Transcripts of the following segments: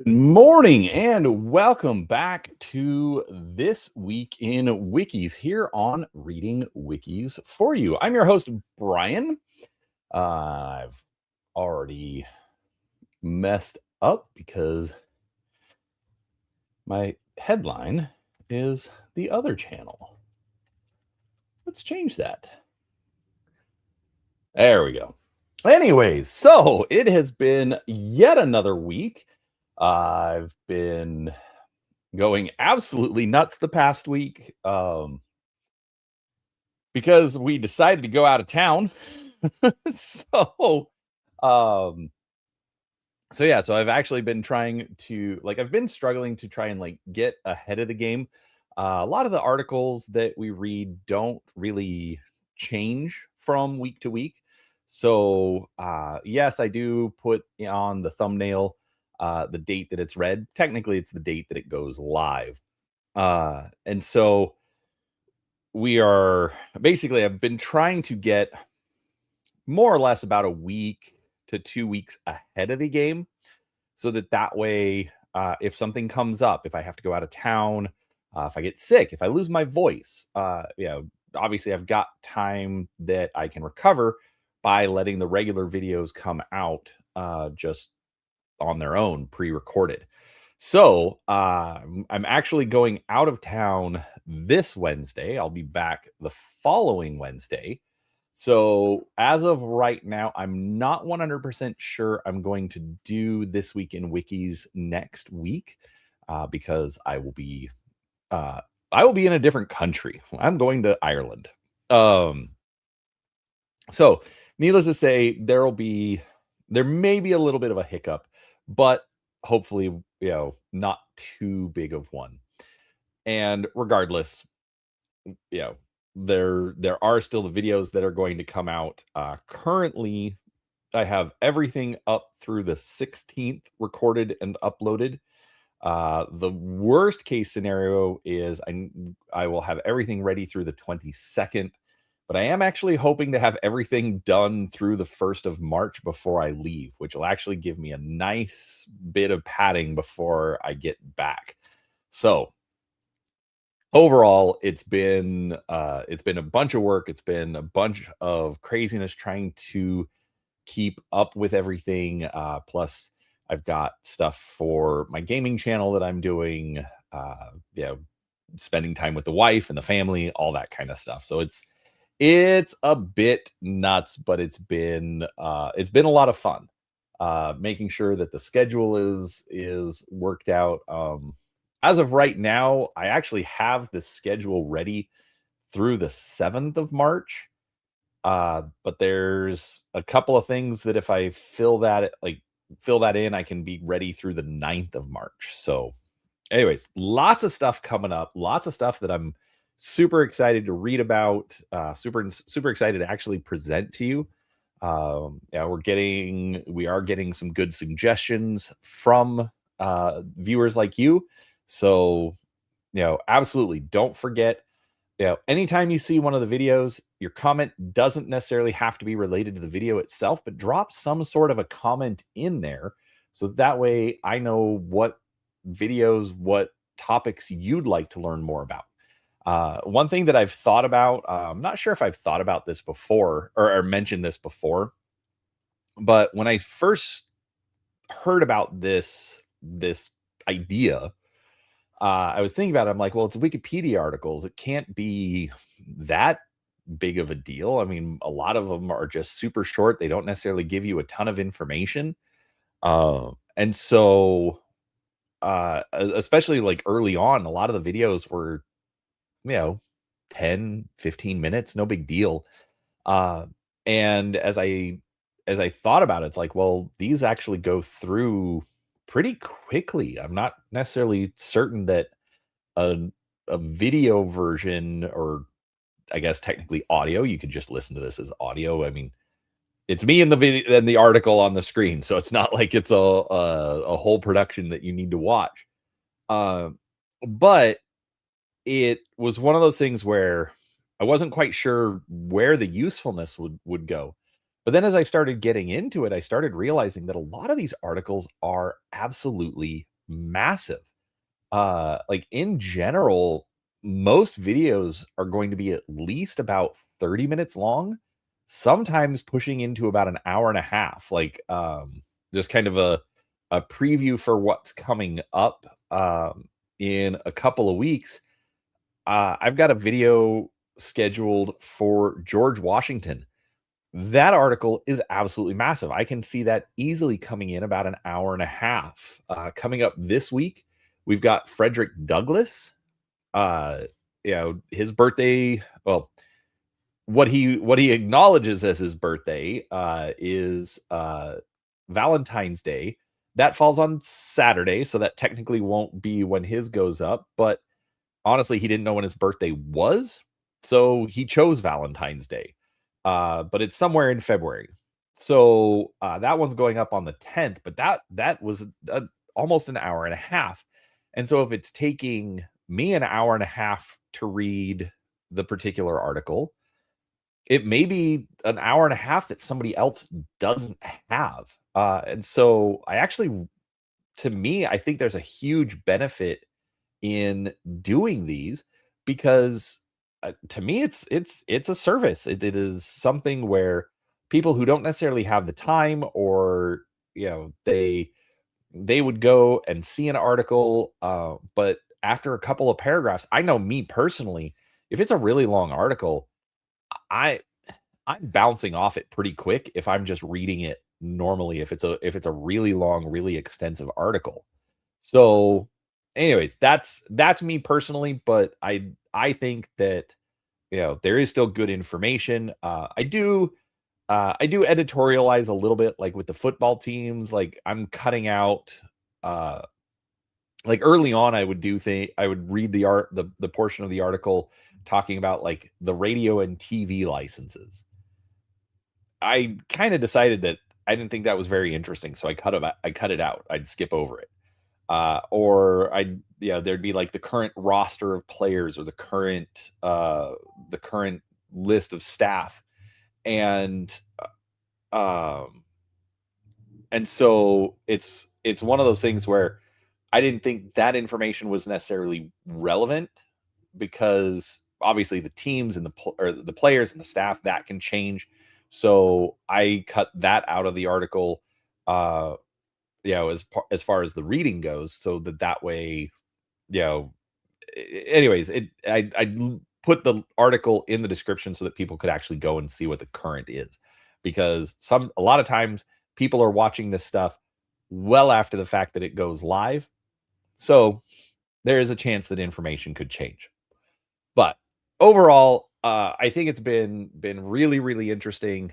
Good morning and welcome back to This Week in Wikis here on Reading Wikis for You. I'm your host, Brian. I've already messed up because my headline is the other channel. Let's change that. There we go. Anyways, so it has been yet another week. I've been going absolutely nuts the past week because we decided to go out of town. so um so I've actually been trying to I've been struggling to try and get ahead of the game. A lot of the articles that we read don't really change from week to week. So yes, I do put on the thumbnail the date that it's read. Technically it's the date that it goes live. And so we are basically, I've been trying to get more or less about a week to 2 weeks ahead of the game so that way, if something comes up, if I have to go out of town, if I get sick, if I lose my voice, obviously I've got time that I can recover by letting the regular videos come out just on their own pre-recorded. So I'm actually going out of town this Wednesday. I'll be back the following Wednesday. So as of right now, I'm not 100% sure I'm going to do This Week in Wikis next week because I will be in a different country. I'm going to Ireland. So needless to say, there may be a little bit of a hiccup, but hopefully, not too big of one. And regardless, there are still the videos that are going to come out. Currently, I have everything up through the 16th recorded and uploaded. The worst case scenario is I will have everything ready through the 22nd, but I am actually hoping to have everything done through the 1st of March before I leave, which will actually give me a nice bit of padding before I get back. So overall, it's been a bunch of work. It's been a bunch of craziness trying to keep up with everything. Plus I've got stuff for my gaming channel that I'm doing, spending time with the wife and the family, all that kind of stuff. So it's a bit nuts, but it's been a lot of fun. Making sure that the schedule is worked out. As of right now, I actually have the schedule ready through the 7th of March. But there's a couple of things that if I fill that in, I can be ready through the 9th of March. So anyways, lots of stuff coming up, lots of stuff that I'm super excited to read about, super excited to actually present to you. We are getting some good suggestions from viewers like you. So, absolutely don't forget, anytime you see one of the videos, your comment doesn't necessarily have to be related to the video itself, but drop some sort of a comment in there. So that way I know what videos, what topics you'd like to learn more about. One thing that I've thought about, I'm not sure if I've thought about this before or mentioned this before, but when I first heard about this idea, I was thinking about it. I'm like, well, it's Wikipedia articles. It can't be that big of a deal. I mean, a lot of them are just super short. They don't necessarily give you a ton of information. And so, especially early on, a lot of the videos were, 10, 15 minutes, no big deal. And as I thought about it, it's like, well, these actually go through pretty quickly. I'm not necessarily certain that a video version, or I guess technically audio, you could just listen to this as audio. I mean, it's me in the video and the article on the screen, so it's not like it's a whole production that you need to watch. But it was one of those things where I wasn't quite sure where the usefulness would go. But then as I started getting into it, I started realizing that a lot of these articles are absolutely massive. Like in general, most videos are going to be at least about 30 minutes long, sometimes pushing into about an hour and a half. Like just kind of a preview for what's coming up in a couple of weeks. I've got a video scheduled for George Washington. That article is absolutely massive. I can see that easily coming in about an hour and a half. Coming up this week, we've got Frederick Douglass. Uh, his birthday. Well, what he acknowledges as his birthday is Valentine's Day. That falls on Saturday, so that technically won't be when his goes up. But honestly, he didn't know when his birthday was, so he chose Valentine's Day. But it's somewhere in February. So that one's going up on the 10th, but that was almost an hour and a half. And so if it's taking me an hour and a half to read the particular article, it may be an hour and a half that somebody else doesn't have. And so to me, I think there's a huge benefit in doing these because to me it's a service. It is something where people who don't necessarily have the time, or they would go and see an article, but after a couple of paragraphs, I know me personally, if it's a really long article, I I'm bouncing off it pretty quick if I'm just reading it normally, if it's a really long, really extensive article. So, anyways, that's me personally, but I think that there is still good information. I do editorialize a little bit, like with the football teams. Like I'm cutting out, uh, like early on, I would read the portion of the article talking about like the radio and TV licenses. I kind of decided that I didn't think that was very interesting, so I cut it out. I'd skip over it. Or there'd be like the current roster of players, or the current list of staff. And um and so it's one of those things where I didn't think that information was necessarily relevant, because obviously the teams and or the players and the staff, that can change. So I cut that out of the article, uh as far as the reading goes, so that way, you know anyways, I put the article in the description so that people could actually go and see what the current is, because a lot of times people are watching this stuff well after the fact that it goes live. So there is a chance that information could change. But overall, I think it's been really, really interesting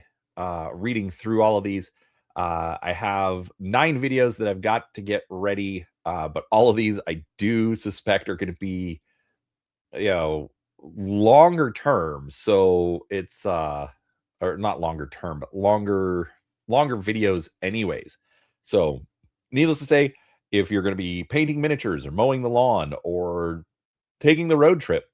reading through all of these. I have 9 videos that I've got to get ready, but all of these I do suspect are going to be, you know, longer term. So it's or not longer term, but longer videos anyways. So needless to say, if you're going to be painting miniatures or mowing the lawn or taking the road trip,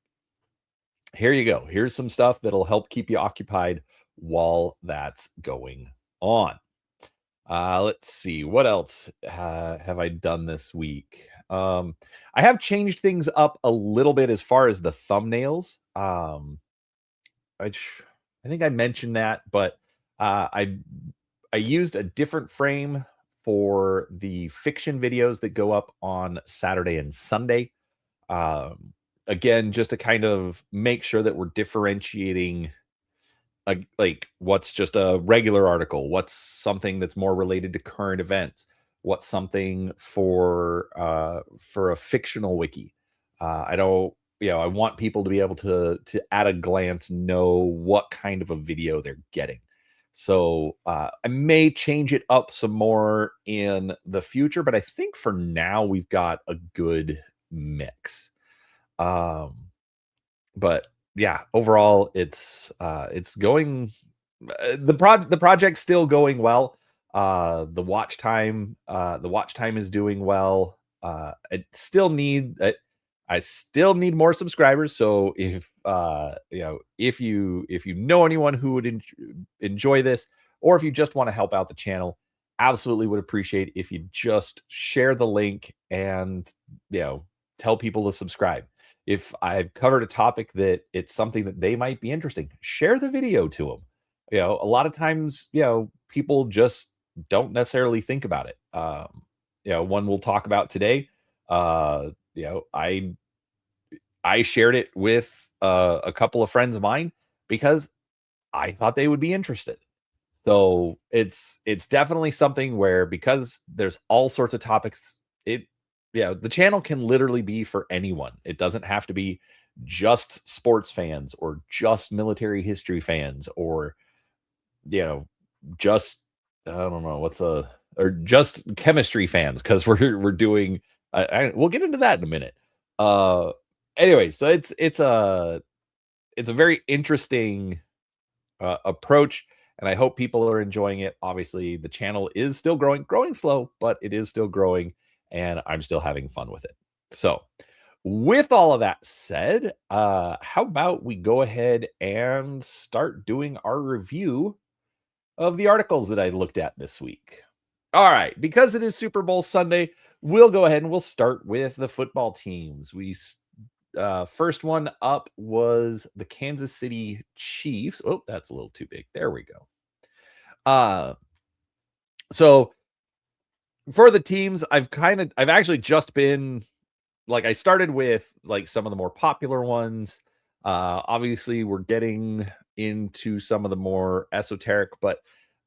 here you go. Here's some stuff that'll help keep you occupied while that's going on. Let's see. What else have I done this week? I have changed things up a little bit as far as the thumbnails. I think I mentioned that, but I used a different frame for the fiction videos that go up on Saturday and Sunday. Again, just to kind of make sure that we're differentiating, like what's just a regular article, what's something that's more related to current events, what's something for a fictional wiki. I don't, I want people to be able to at a glance know what kind of a video they're getting. So I may change it up some more in the future, but I think for now we've got a good mix. Um, but yeah, overall, it's going. The project's still going well. The watch time is doing well. I still need more subscribers. So if if you know anyone who would enjoy this, or if you just want to help out the channel, absolutely would appreciate if you just share the link and, you know, tell people to subscribe. If I've covered a topic that it's something that they might be interesting, share the video to them. You know, a lot of times, you know, people just don't necessarily think about it. You know, one we'll talk about today. You know, I shared it with a couple of friends of mine because I thought they would be interested. So it's definitely something where, because there's all sorts of topics, it yeah, the channel can literally be for anyone. It doesn't have to be just sports fans or just military history fans or, you know, just I don't know what's a or just chemistry fans, because we're doing we'll get into that in a minute. Uh anyway, so it's a very interesting approach, and I hope people are enjoying it. Obviously, the channel is still growing slow, but it is still growing, and I'm still having fun with it. So, with all of that said, how about we go ahead and start doing our review of the articles that I looked at this week. All right, because it is Super Bowl Sunday, we'll go ahead and we'll start with the football teams. First one up was the Kansas City Chiefs. Oh, that's a little too big. There we go. Uh, so for the teams, I've actually just been like, I started with like some of the more popular ones. Obviously, we're getting into some of the more esoteric, but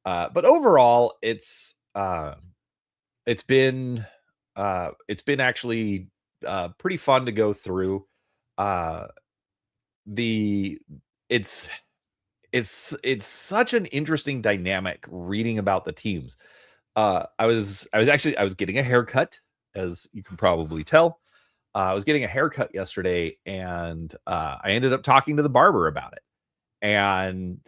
overall, it's been it's been actually pretty fun to go through. Uh, the it's it's such an interesting dynamic reading about the teams. I was getting a haircut, as you can probably tell. I was getting a haircut yesterday, and I ended up talking to the barber about it. And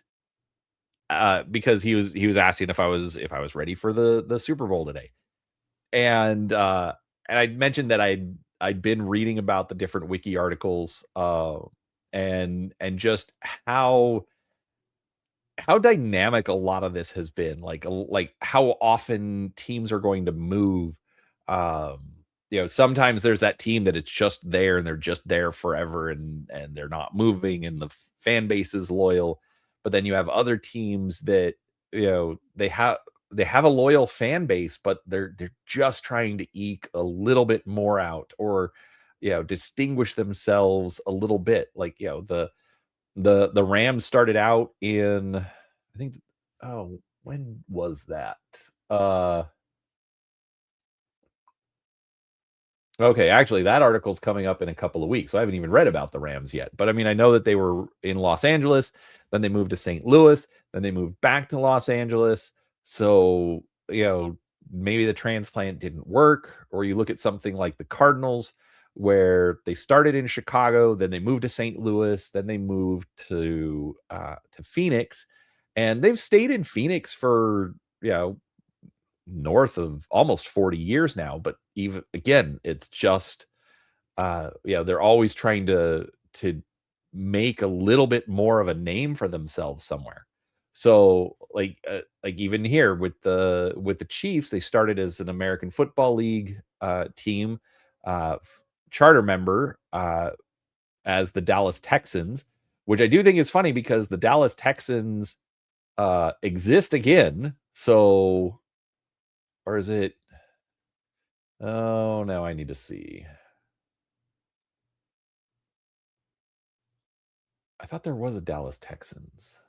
because he was asking if I was ready for the Super Bowl today. And I mentioned that I'd been reading about the different wiki articles, and just how dynamic a lot of this has been, like how often teams are going to move. um you know, sometimes there's that team that it's just there and they're just there forever, and they're not moving, and the fan base is loyal. But then you have other teams that, you know, they have a loyal fan base, but they're just trying to eke a little bit more out, or, you know, distinguish themselves a little bit. Like, you know, the Rams started out in, I think, oh, when was that? Uh, okay, actually, that article's coming up in a couple of weeks, so I haven't even read about the Rams yet. But I mean, I know that they were in Los Angeles, then they moved to St. Louis, then they moved back to Los Angeles. So, you know, maybe the transplant didn't work, or you look at something like the Cardinals, where they started in Chicago, then they moved to St. Louis, then they moved to Phoenix, and they've stayed in Phoenix for, you know, north of almost 40 years now. But even again, it's just you know, they're always trying to make a little bit more of a name for themselves somewhere. So like even here with the Chiefs, they started as an American Football League team, charter member, as the Dallas Texans, which I do think is funny because the Dallas Texans exist again. So, or is it? Oh, now I need to see. I thought there was a Dallas Texans.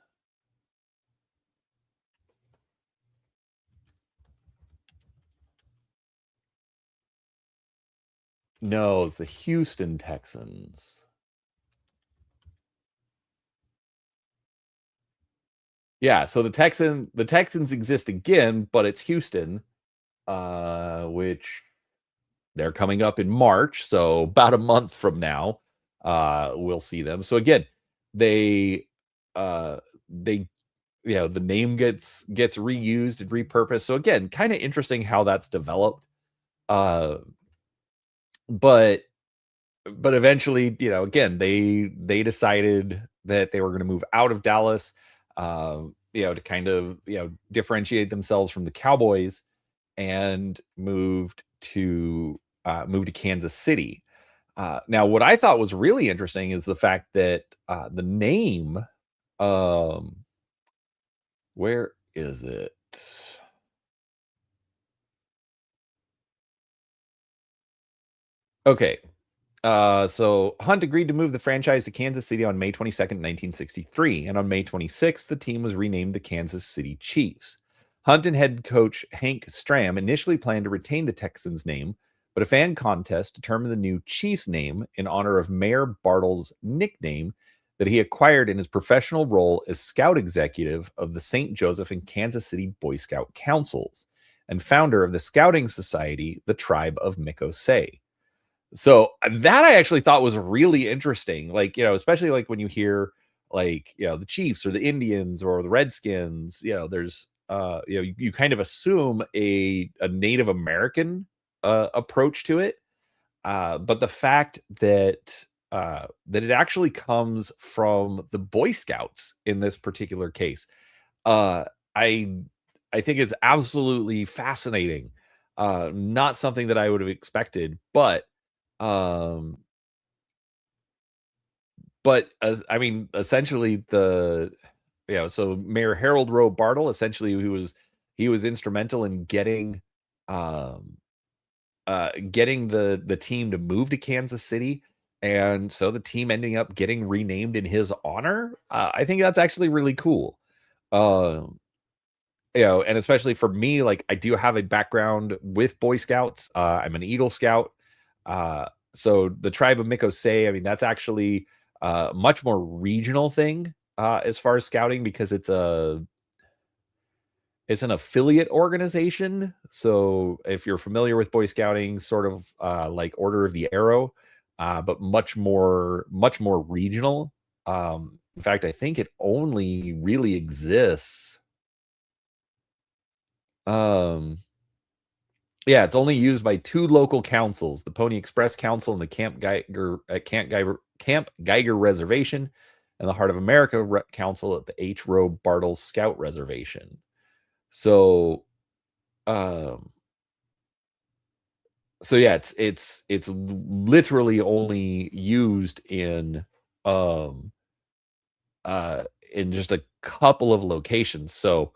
No, it's the Houston Texans. Yeah, so the Texans exist again, but it's Houston, which they're coming up in March, so about a month from now, we'll see them. So again, they they you know, the name gets reused and repurposed. So again, kind of interesting how that's developed. Uh but eventually, again, they decided that they were going to move out of Dallas. to kind of, differentiate themselves from the Cowboys and moved to Kansas City. Now, what I thought was really interesting is the fact that the name, um, where is it? Okay, so Hunt agreed to move the franchise to Kansas City on May 22nd, 1963, and on May 26th, the team was renamed the Kansas City Chiefs. Hunt and head coach Hank Stram initially planned to retain the Texans name, but a fan contest determined the new Chiefs name in honor of Mayor Bartle's nickname that he acquired in his professional role as scout executive of the St. Joseph and Kansas City Boy Scout Councils and founder of the scouting society, the Tribe of Mikosay. So, that I actually thought was really interesting, like, especially, like, when you hear, like, the Chiefs or the Indians or the Redskins, there's, you kind of assume a Native American, approach to it, but the fact that it actually comes from the Boy Scouts in this particular case, uh, I I think is absolutely fascinating, not something that I would have expected, um, but as I mean, essentially so Mayor Harold Roe Bartle, essentially, he was instrumental in um, getting the team to move to Kansas City, and so the team ending up getting renamed in his honor. I think that's actually really cool. Um, and especially for me, like, I do have a background with Boy Scouts. I'm an Eagle Scout. Uh, so the tribe of Mikosay, I mean, that's actually a much more regional thing as far as scouting, because it's an affiliate organization. So if you're familiar with Boy Scouting, sort of like Order of the Arrow, but much more regional. In fact, I think it only really exists. Um, Yeah, it's only used by 2 local councils, the Pony Express Council and the Camp Geiger Reservation, and the Heart of America Council at the H. Rowe Bartle Scout Reservation. So, um, so yeah, it's literally only used um, in just a couple of locations. So,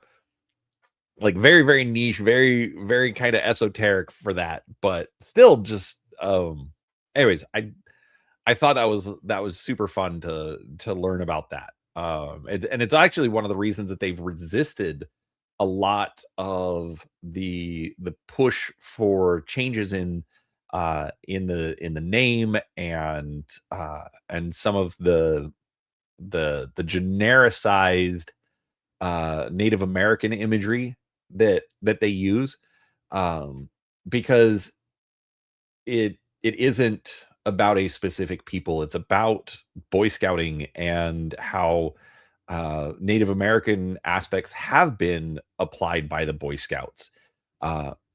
like, very, very niche, very, very kinda esoteric for that, but still just, anyways, I thought that was super fun to learn about that. And it's actually one of the reasons that they've resisted a lot of the push for changes in the name and some of the genericized Native American imagery that they use, um, because it isn't about a specific people. It's about Boy Scouting and how Native American aspects have been applied by the Boy Scouts,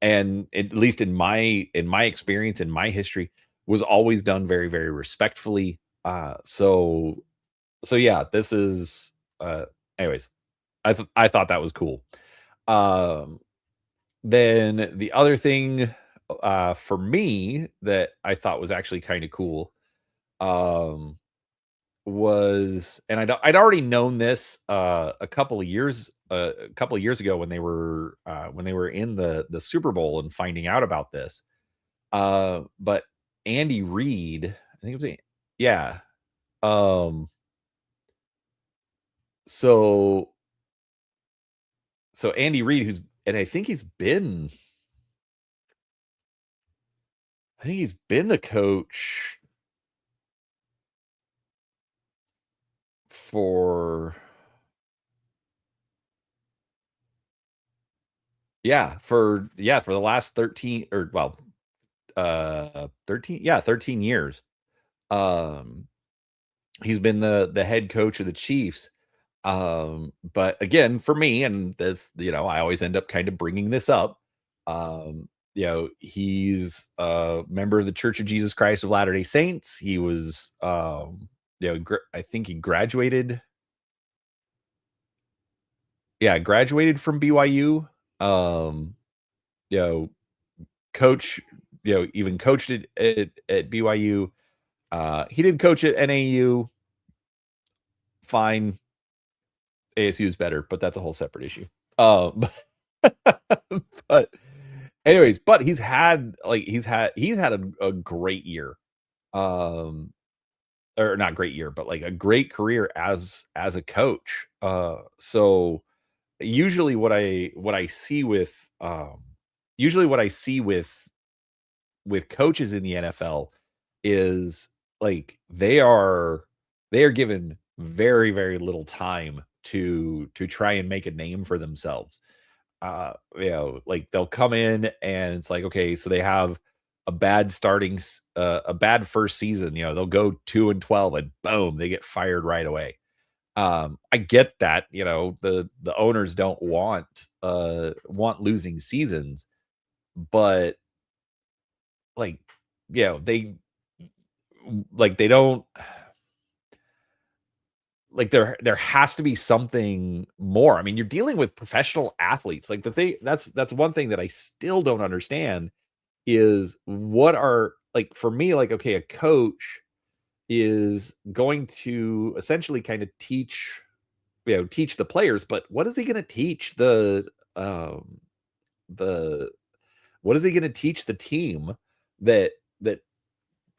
and at least in my experience, in my history, was always done very, very respectfully. So yeah, this is. Anyways, I thought that was cool. Um, then the other thing, for me, that I thought was actually kinda cool, um, was, and I'd already known this, a couple of years ago when they were in the Super Bowl and finding out about this, but Andy Reid, I think it was a yeah, um, so Andy Reid, who's and I think he's been the coach for for the last 13, or, well, 13, yeah, 13 years. Um, he's been the head coach of the Chiefs. But again, for me, and this, I always end up kind of bringing this up. He's a member of the Church of Jesus Christ of Latter-day Saints. He was, I think he graduated Yeah, graduated from BYU. Um, you know, coach, even coached at BYU. He did coach at NAU. Fine. ASU is better, but that's a whole separate issue. But anyways, but he's had a great year. Um, or not great year, but like a great career as a coach. So usually what I see with usually what I see with coaches in the NFL is like they are given very, very little time to try and make a name for themselves. Like they'll come in and it's like, okay, so they have a bad first season, they'll go 2-12 and boom, they get fired right away. I get that, the owners don't want losing seasons, but like, they they don't like there has to be something more. I mean, you're dealing with professional athletes. Like the thing that's one thing that I still don't understand is what are like for me, like, okay, a coach is going to essentially kind of teach the players, but what is he going to teach the what is he going to teach the team that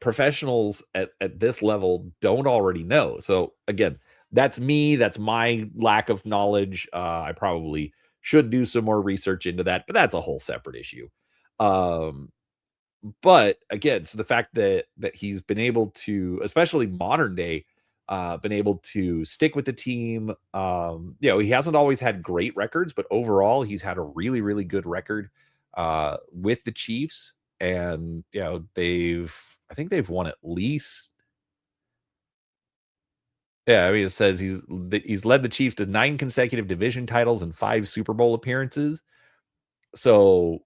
professionals at this level don't already know? So again, that's me. That's my lack of knowledge. I probably should do some more research into that, but that's a whole separate issue. Um, but again, so the fact that he's been able to, especially modern day, been able to stick with the team. He hasn't always had great records, but overall, he's had a really, really good record with the Chiefs. And I think they've won at least. Yeah, I mean, it says he's led the Chiefs to 9 consecutive division titles and 5 Super Bowl appearances. So,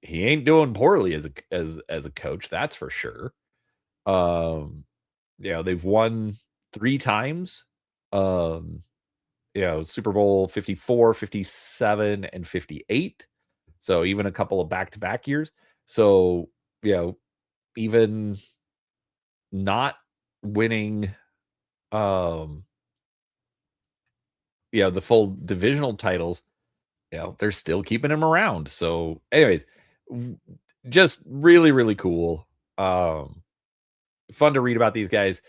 he ain't doing poorly as a coach, that's for sure. Um, they've won 3 times. Um, Super Bowl 54, 57, and 58. So even a couple of back-to-back years. So, even not winning um, the full divisional titles, they're still keeping him around. So anyways, w- just really, really cool. Um, Fun to read about these guys.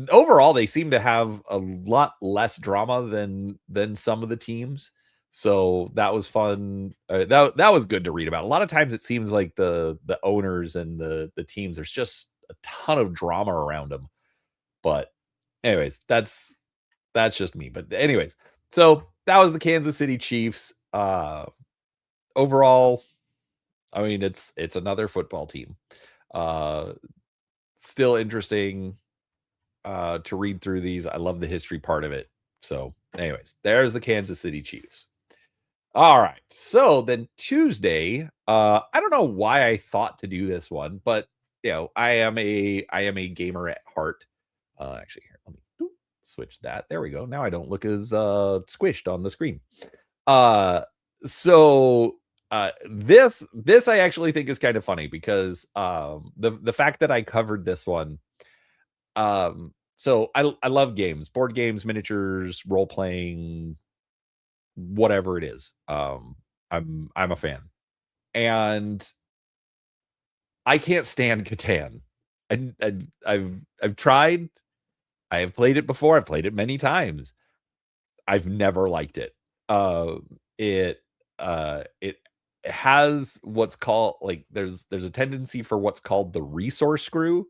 Overall, they seem to have a lot less drama than some of the teams. So that was fun. That was good to read about. A lot of times it seems like the owners and the teams, there's just a ton of drama around them. But anyways, that's just me. But anyways, so that was the Kansas City Chiefs. Overall, I mean, it's another football team. Uh, Still interesting to read through these. I love the history part of it. So, anyways, there's the Kansas City Chiefs. All right. So then Tuesday, I don't know why I thought to do this one, but I am a gamer at heart. Actually, here, let me switch that. There we go. Now I don't look as squished on the screen. Uh so this I actually think is kind of funny because the fact that I covered this one. So I love games, board games, miniatures, role playing, whatever it is. I'm a fan. And I can't stand Catan. I've tried. I have played it before. I've played it many times. I've never liked it. It has what's called like there's a tendency for what's called the resource screw,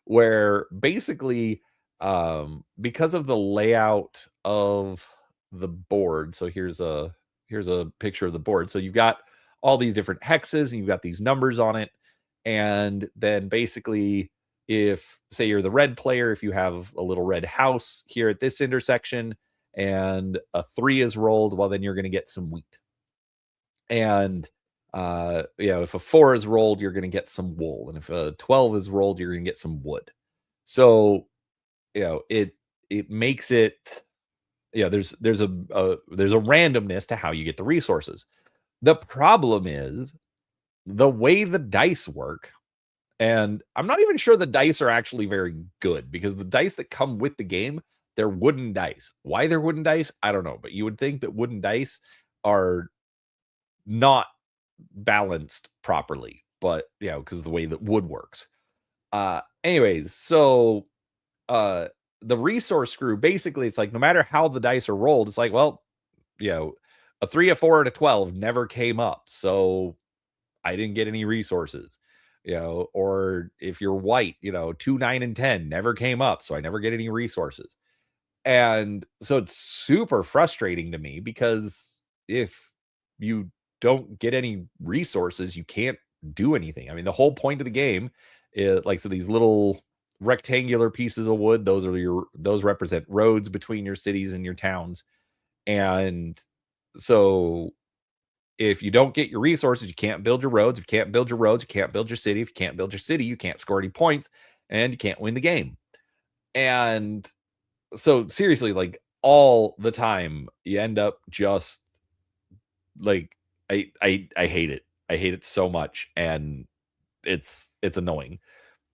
where basically because of the layout of the board. So here's a picture of the board. So you've got all these different hexes and you've got these numbers on it. And then basically, if say you're the red player, if you have a little red house here at this intersection and a 3 is rolled, well, then you're going to get some wheat. And if a 4 is rolled, you're going to get some wool. And if a 12 is rolled, you're going to get some wood. So, it makes it there's a randomness to how you get the resources. The problem is the way the dice work, and I'm not even sure the dice are actually very good because the dice that come with the game, they're wooden dice. Why they're wooden dice, I don't know, but you would think that wooden dice are not balanced properly, but because of the way that wood works. Anyways, so uh the resource screw, basically it's like no matter how the dice are rolled, it's like, well, a 3, a 4, and a 12 never came up. So I didn't get any resources. Or if you're white, 2, 9, and 10 never came up. So I never get any resources. And so it's super frustrating to me because if you don't get any resources, you can't do anything. I mean, the whole point of the game is like, so these little rectangular pieces of wood, those represent roads between your cities and your towns. And so if you don't get your resources, you can't build your roads. If you can't build your roads, you can't build your city. If you can't build your city, you can't score any points and you can't win the game. And so seriously, like all the time, you end up just like I hate it. I hate it so much, and it's annoying.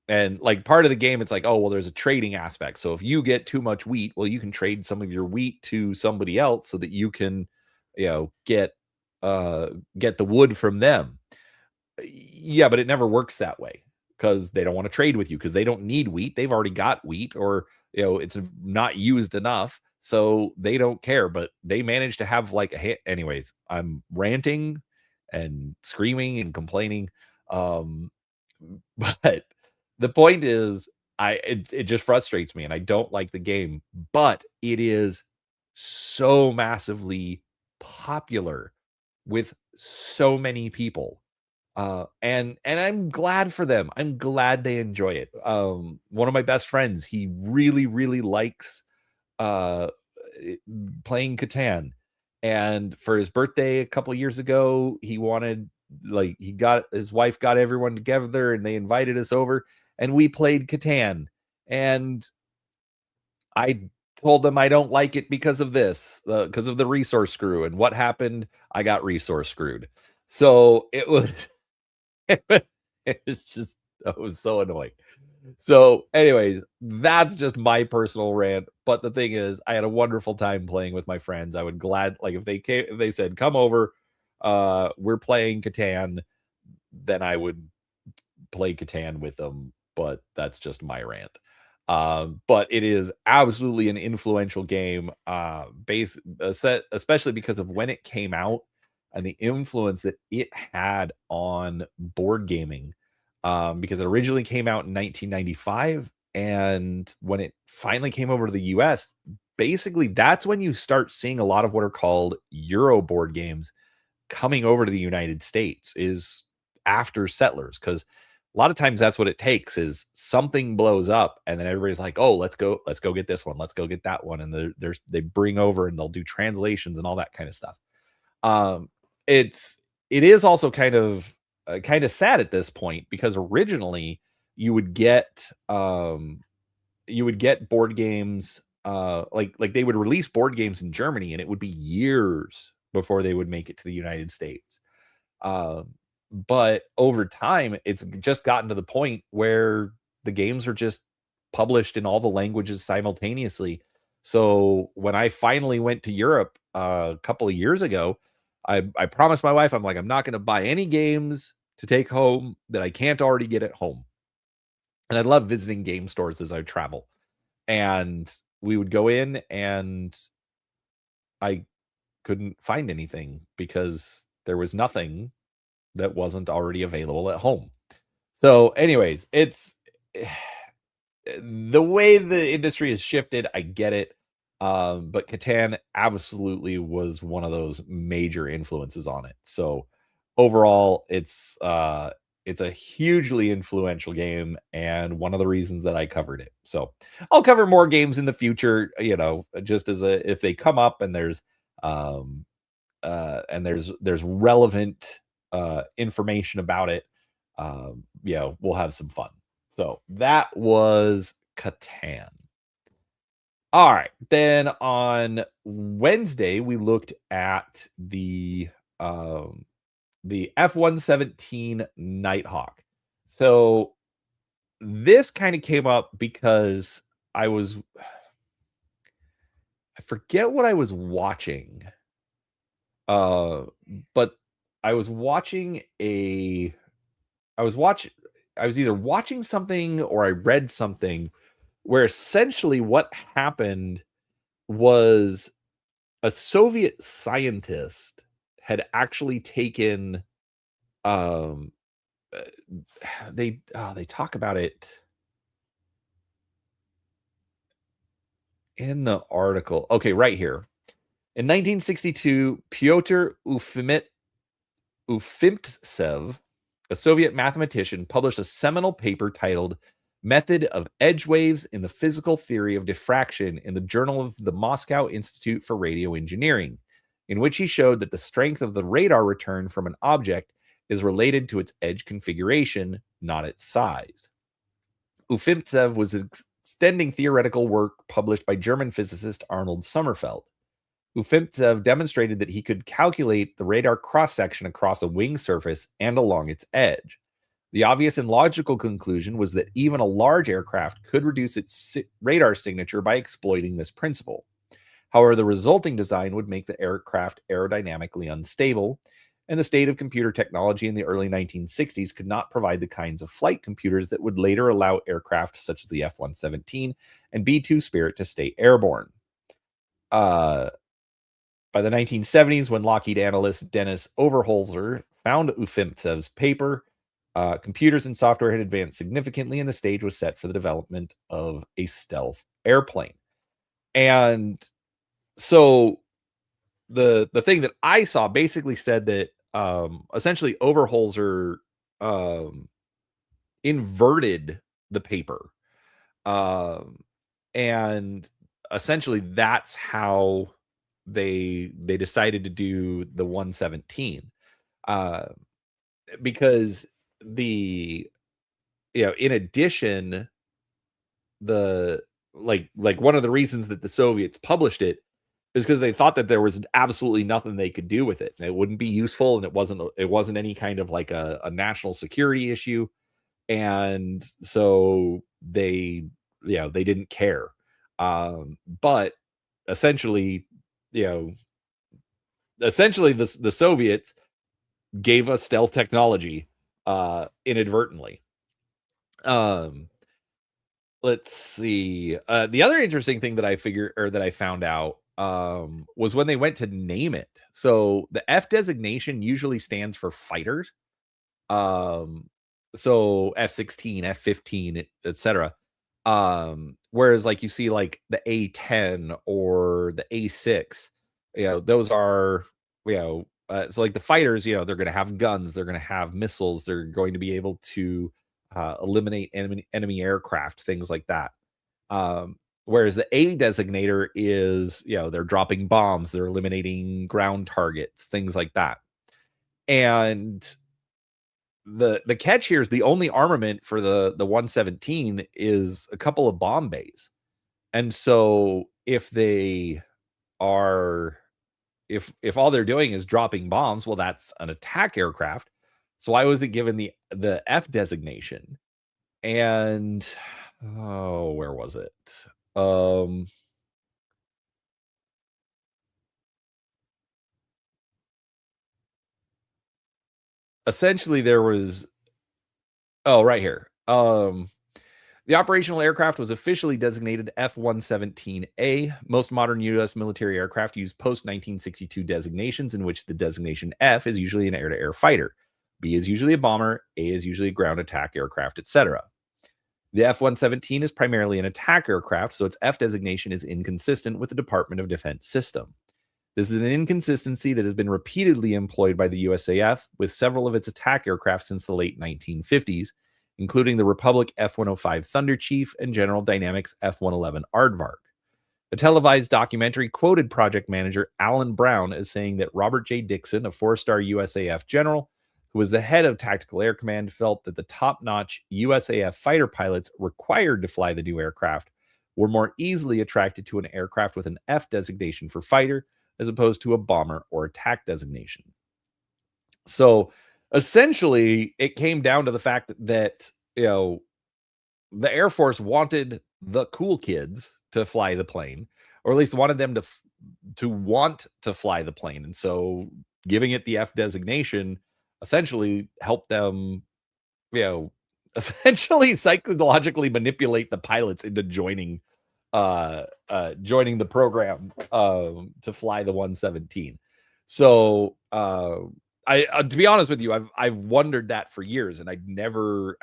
And like part of the game, it's like, oh well, there's a trading aspect. So if you get too much wheat, well, you can trade some of your wheat to somebody else so that you can, get get the wood from them. Yeah, but it never works that way because they don't want to trade with you because they don't need wheat. They've already got wheat, or it's not used enough, so they don't care. But they manage to have like a hit. Anyways, I'm ranting and screaming and complaining. Um, but the point is, it just frustrates me, and I don't like the game. But it is so massively popular with so many people, and I'm glad for them. I'm glad they enjoy it. One of my best friends, he really, really likes uh playing Catan. And for his birthday a couple years ago, he wanted, like, he got his wife got everyone together and they invited us over and we played Catan. And I told them I don't like it because of this, because of the resource screw. And what happened? I got resource screwed. So it was it was just, that was so annoying. So, anyways, that's just my personal rant. But the thing is, I had a wonderful time playing with my friends. I would like if they came, if they said, "Come over, we're playing Catan," then I would play Catan with them. But that's just my rant. But it is absolutely an influential game, especially because of when it came out and the influence that it had on board gaming. Because it originally came out in 1995, and when it finally came over to the US, basically that's when you start seeing a lot of what are called Euro board games coming over to the United States, is after Settlers. Because a lot of times that's what it takes, is something blows up and then everybody's like, oh, let's go get this one, let's go get that one, and they bring over and they'll do translations and all that kind of stuff. um it is also kind of sad at this point, because originally you would get board games, like they would release board games in Germany and it would be years before they would make it to the United States. Um, but over time, it's just gotten to the point where the games are just published in all the languages simultaneously. So when I finally went to Europe a couple of years ago, I promised my wife, I'm like, I'm not going to buy any games to take home that I can't already get at home. And I love visiting game stores as I travel. And we would go in and I couldn't find anything because there was nothing that wasn't already available at home. So, anyways, it's the way the industry has shifted. I get it. But Catan absolutely was one of those major influences on it. So overall, it's a hugely influential game and one of the reasons that I covered it. So I'll cover more games in the future, just as if they come up and um there's relevant information about it. We'll have some fun. So that was Catan. All right. Then on Wednesday, we looked at um the F-117 Nighthawk. So this kind of came up because I forget what I was watching. Uh but I was watching a I was watch I was either watching something or I read something where essentially what happened was a Soviet scientist had actually taken um uh, they talk about it in the article. Okay, right here. In 1962, Pyotr Ufimtsev, a Soviet mathematician, published a seminal paper titled Method of Edge Waves in the Physical Theory of Diffraction in the Journal of the Moscow Institute for Radio Engineering, in which he showed that the strength of the radar return from an object is related to its edge configuration, not its size. Ufimtsev was extending theoretical work published by German physicist Arnold Sommerfeld. Ufimtsev demonstrated that he could calculate the radar cross-section across a wing surface and along its edge. The obvious and logical conclusion was that even a large aircraft could reduce its radar signature by exploiting this principle. However, the resulting design would make the aircraft aerodynamically unstable, and the state of computer technology in the early 1960s could not provide the kinds of flight computers that would later allow aircraft such as the F-117 and B-2 Spirit to stay airborne. Uh, by the 1970s, when Lockheed analyst Dennis Overholzer found Ufimtsev's paper, computers and software had advanced significantly, and the stage was set for the development of a stealth airplane. And so the thing that I saw basically said that essentially Overholzer um, inverted the paper, um, and essentially that's how they decided to do the 117, uh, because the in addition, the one of the reasons that the Soviets published it is because they thought that there was absolutely nothing they could do with it, and it wouldn't be useful, and it wasn't any kind of like a national security issue, and so they didn't care. But essentially, you know, essentially the Soviets gave us stealth technology inadvertently. Um, let's see. The other interesting thing that I found out was when they went to name it. So the F designation usually stands for fighters. Um, so F-16, F-15, etc. Whereas like you see like the A-10 or the A-6, those are, so like the fighters, they're going to have guns, they're going to have missiles, they're going to be able to eliminate enemy aircraft, things like that. Um, Whereas the A designator is, they're dropping bombs, they're eliminating ground targets, things like that. And the catch here is the only armament for the 117 is a couple of bomb bays. And so are if all they're doing is dropping bombs, well, that's an attack aircraft. So why was it given the F designation? And where was it? Um Essentially there was right here. The operational aircraft was officially designated F-117A. Most modern U.S. military aircraft use post-1962 designations in which the designation F is usually an air-to-air fighter, B is usually a bomber, A is usually a ground attack aircraft, etc. The F-117 is primarily an attack aircraft, so its F designation is inconsistent with the Department of Defense system. This is an inconsistency that has been repeatedly employed by the USAF with several of its attack aircraft since the late 1950s, including the Republic F-105 Thunder Chief and General Dynamics F-111 Aardvark. A televised documentary quoted project manager Alan Brown as saying that Robert J. Dixon, a four-star USAF general who was the head of Tactical Air Command, felt that the top-notch USAF fighter pilots required to fly the new aircraft were more easily attracted to an aircraft with an F designation for fighter as opposed to a bomber or attack designation. So essentially, it came down to the fact that, the Air Force wanted the cool kids to fly the plane, or at least wanted them to want to fly the plane. And so giving it the F designation essentially helped them, you know, essentially psychologically manipulate the pilots into joining the program to fly the 117. So I to be honest with you, I've wondered that for years, and I'd never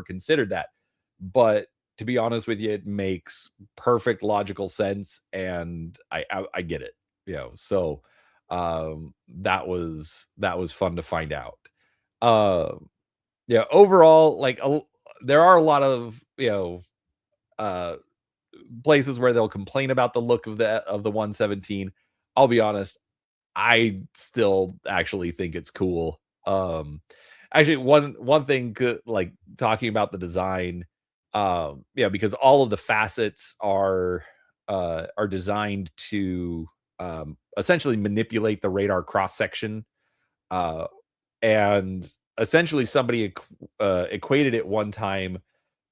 considered that. But to be honest with you, it makes perfect logical sense, and I get it. So that was fun to find out. Yeah, overall, like there are a lot of uh places where they'll complain about the look of the 117. I'll be honest, I still actually think it's cool. Actually, one thing like talking about the design, yeah, because all of the facets are designed to essentially manipulate the radar cross section, uh, and essentially somebody equated it one time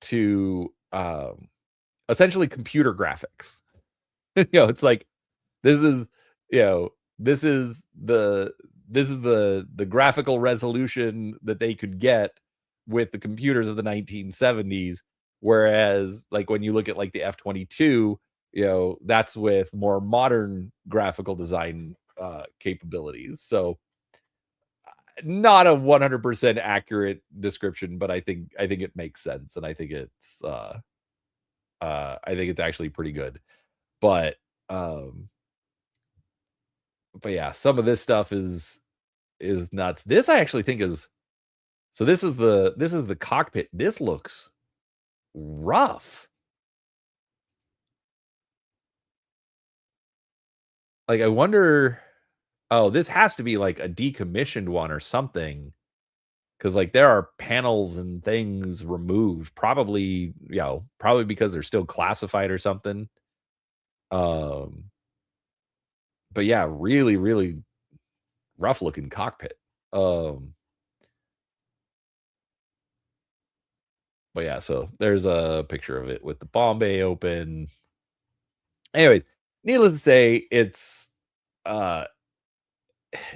to essentially computer graphics. It's like this is you know this is the graphical resolution that they could get with the computers of the 1970s, whereas like when you look at like the F-22, that's with more modern graphical design capabilities. So not a 100% accurate description, but I think it makes sense, and I think it's actually pretty good. But um but yeah, some of this stuff is nuts. This I actually think is so this is the cockpit. This looks rough. Like I wonder, oh, this has to be like a decommissioned one or something, cuz like there are panels and things removed, probably because they're still classified or something. Um but yeah, really really rough looking cockpit. Um but yeah, so there's a picture of it with the bomb bay open. Anyways, needless to say, uh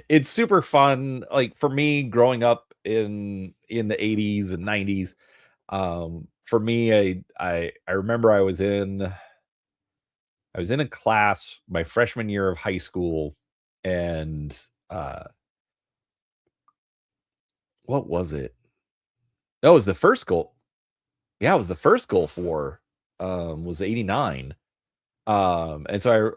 it's super fun. Like for me, growing up in the 80s and 90s, for me, I remember I was in a class my freshman year of high school, and uh what was it? No, it was the first goal. Yeah, it was the first Gulf War. Was 89. And so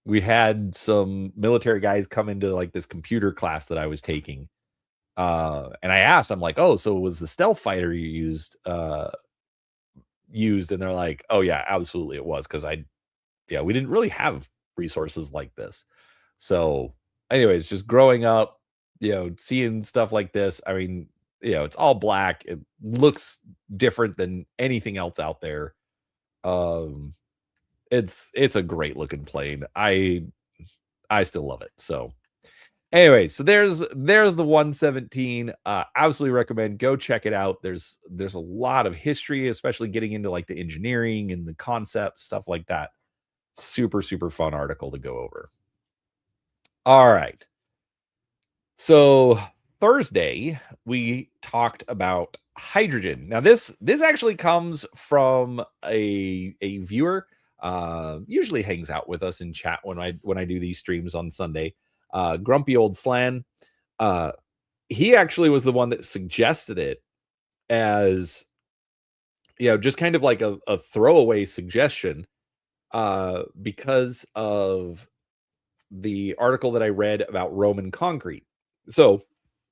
we had some military guys come into like this computer class that I was taking. And I asked, I'm like, "Oh, so was the stealth fighter you used?" And they're like, "Oh yeah, absolutely it was, because yeah, we didn't really have resources like this." So, anyways, just growing up, seeing stuff like this, I mean, it's all black. It looks different than anything else out there. Um, it's a great looking plane. I still love it. So, anyway, so there's the 117. Absolutely recommend, go check it out. There's a lot of history, especially getting into like the engineering and the concepts, stuff like that. Super super fun article to go over. All right. So Thursday we talked about hydrogen. Now this actually comes from a viewer, usually hangs out with us in chat when I do these streams on Sunday. Grumpy old Slan. Uh he actually was the one that suggested it as, just kind of like a throwaway suggestion, because of the article that I read about Roman concrete. So,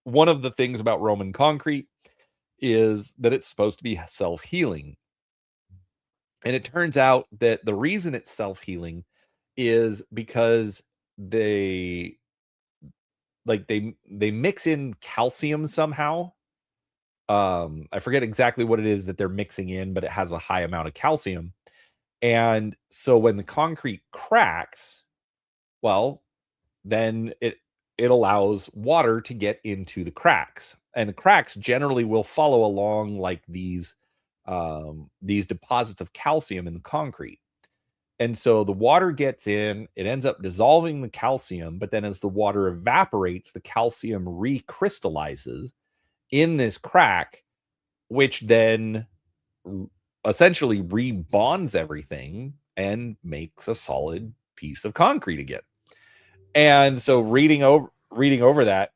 one of the things about Roman concrete is that it's supposed to be self-healing. And it turns out that the reason it's self-healing is because they mix in calcium somehow. I forget exactly what it is that they're mixing in, but it has a high amount of calcium. And so when the concrete cracks, well, then it allows water to get into the cracks. And the cracks generally will follow along like these deposits of calcium in the concrete. And so the water gets in, it ends up dissolving the calcium, but then as the water evaporates, the calcium recrystallizes in this crack, which then essentially rebonds everything and makes a solid piece of concrete again. And so reading over that,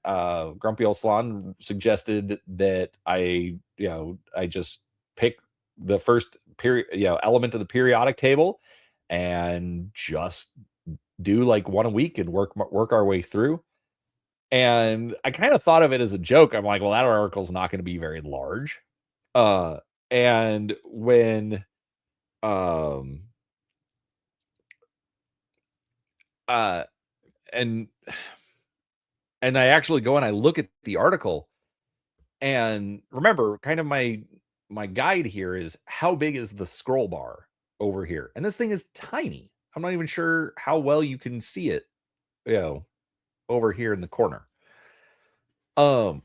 Grumpy Old Salon suggested that I just pick the first element of the periodic table and just do like one a week and work our way through. And I kind of thought of it as a joke. I'm like, well, that article's not going to be very large. Uh, and when um uh and and I actually go and I look at the article, and remember, kind of my guide here is how big is the scroll bar over here, and this thing is tiny. I'm not even sure how well you can see it, you know, over here in the corner. Um,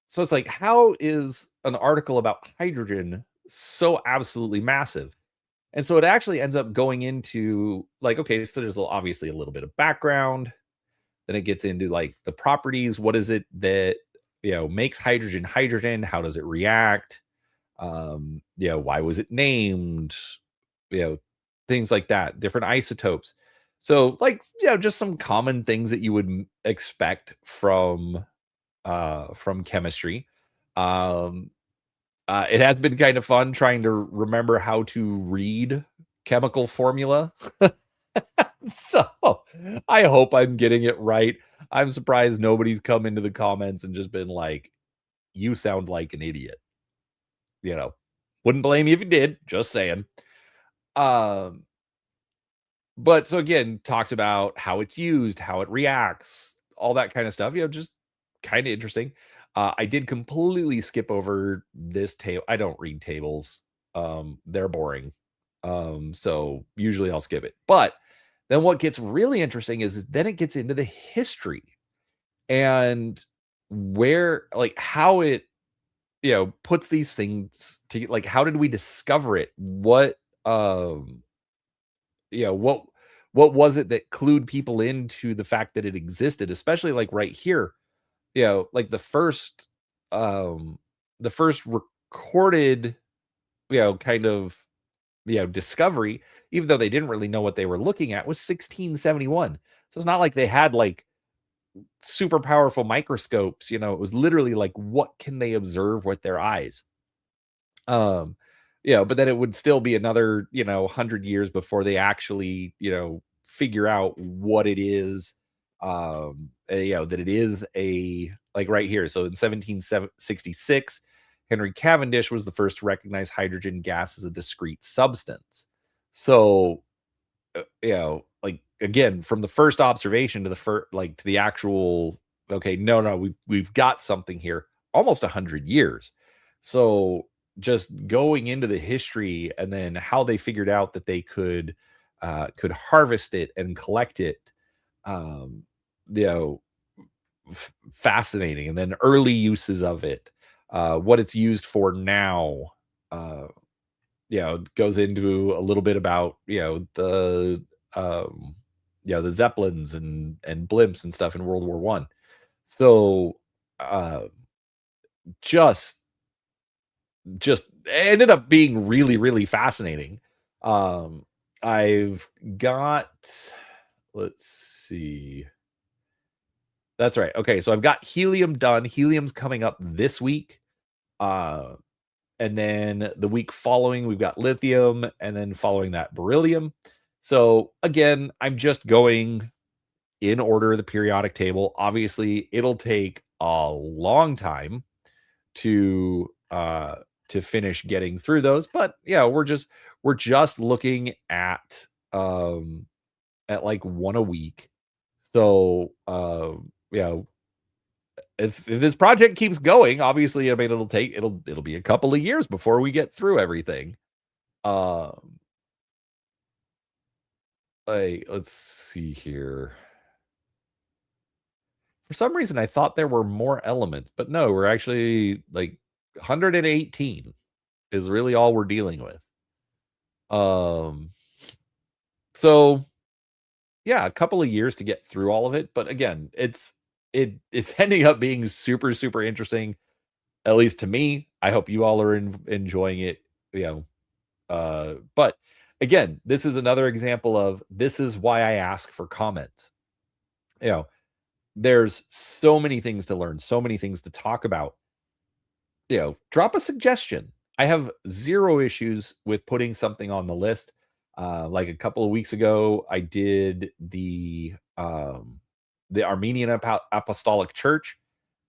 so it's like, how is an article about hydrogen so absolutely massive? And so it actually ends up going into like, okay, so there's obviously a little bit of background. Then it gets into like the properties. What is it that makes hydrogen hydrogen? How does it react? Why was it named? You know, things like that. Different isotopes. So like, just some common things that you would expect from chemistry. Um, it has been kind of fun trying to remember how to read chemical formula. So I hope I'm getting it right. I'm surprised nobody's come into the comments and just been like, you sound like an idiot. Wouldn't blame you if you did, just saying. Um, but so again, talks about how it's used, how it reacts, all that kind of stuff, just kind of interesting. I did completely skip over this table. I don't read tables. They're boring. So usually I'll skip it. But then what gets really interesting is then it gets into the history and where, like, how it, puts these things to, like, how did we discover it? What was it that clued people into the fact that it existed, especially like right here, like the first recorded, kind of, discovery, even though they didn't really know what they were looking at, was 1671. So it's not like they had like super powerful microscopes. It was literally like, what can they observe with their eyes? Um, but then it would still be another, 100 years before they actually, figure out what it is. That it is a, like right here. So in 1766, Henry Cavendish was the first to recognize hydrogen gas as a discrete substance. So, like again, from the first observation to the first, like to the actual, okay, no, we've got something here, almost 100 years. So just going into the history and then how they figured out that they could harvest it and collect it, um, you know, fascinating. And then early uses of it, what it's used for now. Goes into a little bit about um, the Zeppelins and blimps and stuff in World War One. So uh, just just ended up being really, really fascinating. Um, I've got, let's see. That's right. Okay, so I've got helium done. Helium's coming up this week. Uh, and then the week following, we've got lithium, and then following that, beryllium. So again, I'm just going in order of the periodic table. Obviously, it'll take a long time to finish getting through those, but yeah, we're just looking at like one a week. So if this project keeps going, obviously, I mean, it'll be a couple of years before we get through everything. Um let's see here. For some reason, I thought there were more elements, but no, we're actually like 118 is really all we're dealing with. Um, so yeah, a couple of years to get through all of it, but again, it's ending up being super super interesting, at least to me. I hope you all are enjoying it, you know. But again, this is another example of this is why I ask for comments. You know, there's so many things to learn, so many things to talk about. You know, drop a suggestion. I have zero issues with putting something on the list. Like a couple of weeks ago, I did the Armenian Apostolic Church,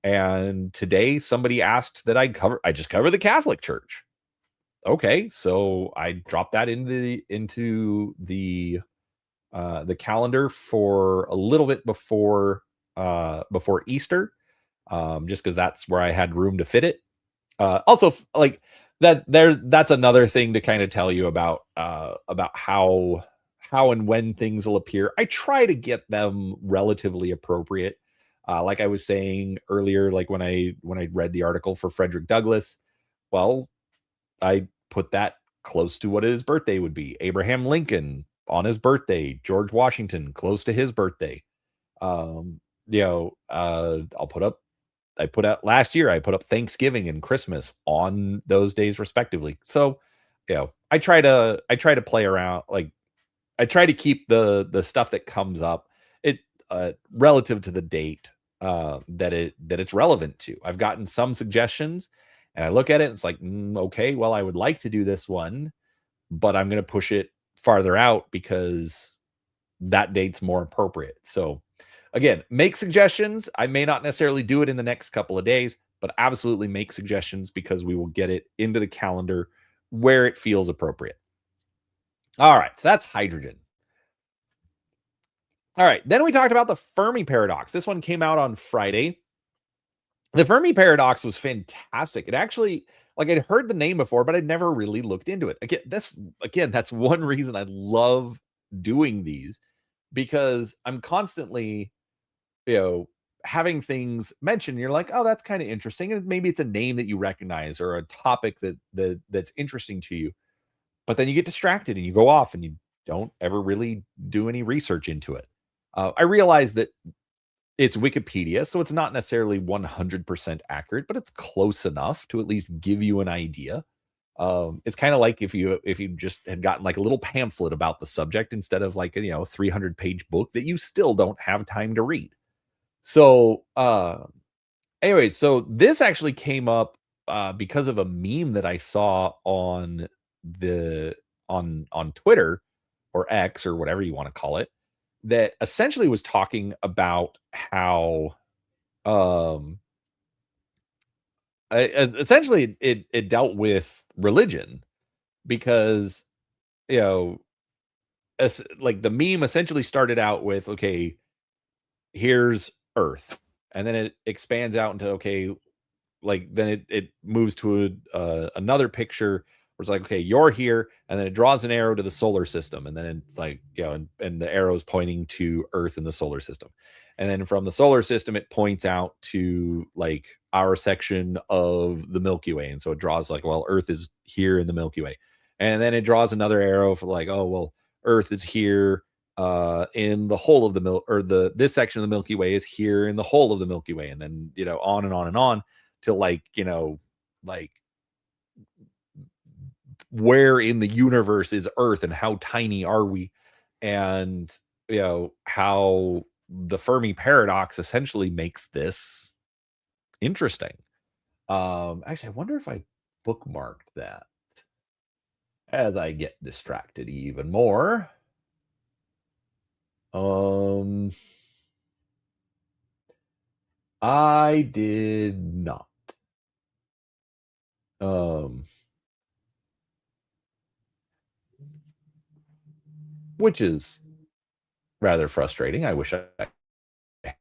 and today somebody asked that I just cover the Catholic Church. Okay, so I dropped that into the calendar for a little bit before Easter, just because that's where I had room to fit it. Also, like that's another thing to kind of tell you about how and when things will appear. I try to get them relatively appropriate. Like I was saying earlier, like when I read the article for Frederick Douglass, well, I put that close to what his birthday would be. Abraham Lincoln on his birthday, George Washington close to his birthday. I'll put up I put out last year, I put up Thanksgiving and Christmas on those days respectively. So, I try to play around, like I try to keep the stuff that comes up it relative to the date that it's relevant to. I've gotten some suggestions and I look at it and it's like, okay, well, I would like to do this one, but I'm going to push it farther out because that date's more appropriate. So again, make suggestions. I may not necessarily do it in the next couple of days, but absolutely make suggestions because we will get it into the calendar where it feels appropriate. All right, so that's hydrogen. All right, then we talked about the Fermi paradox. This one came out on Friday. The Fermi paradox was fantastic. It actually, like, I'd heard the name before, but I'd never really looked into it. That's one reason I love doing these, because I'm constantly, having things mentioned. You're like, oh, that's kind of interesting, and maybe it's a name that you recognize or a topic that's interesting to you. But then you get distracted and you go off and you don't ever really do any research into it. I realize that it's Wikipedia, so it's not necessarily 100% accurate, but it's close enough to at least give you an idea. It's kind of like if you just had gotten like a little pamphlet about the subject instead of like a 300-page book that you still don't have time to read. So, anyway, so this actually came up because of a meme that I saw the on Twitter or X or whatever you want to call it, that essentially was talking about how um essentially it dealt with religion because you know like the meme essentially started out with, okay, here's Earth, and then it expands out into, okay, like then it moves to another picture where it's like, okay, you're here, and then it draws an arrow to the solar system, and then it's like, and the arrow is pointing to Earth in the solar system, and then from the solar system it points out to like our section of the Milky Way, and so it draws like, well, Earth is here in the Milky Way, and then it draws another arrow for like, oh well, Earth is here in the whole of the or this section of the Milky Way is here in the whole of the Milky Way, and then on and on and on to like, like where in the universe is Earth and how tiny are we, and how the Fermi paradox essentially makes this interesting. Actually, I wonder if I bookmarked that as I get distracted even more. I did not. Which is rather frustrating. I wish I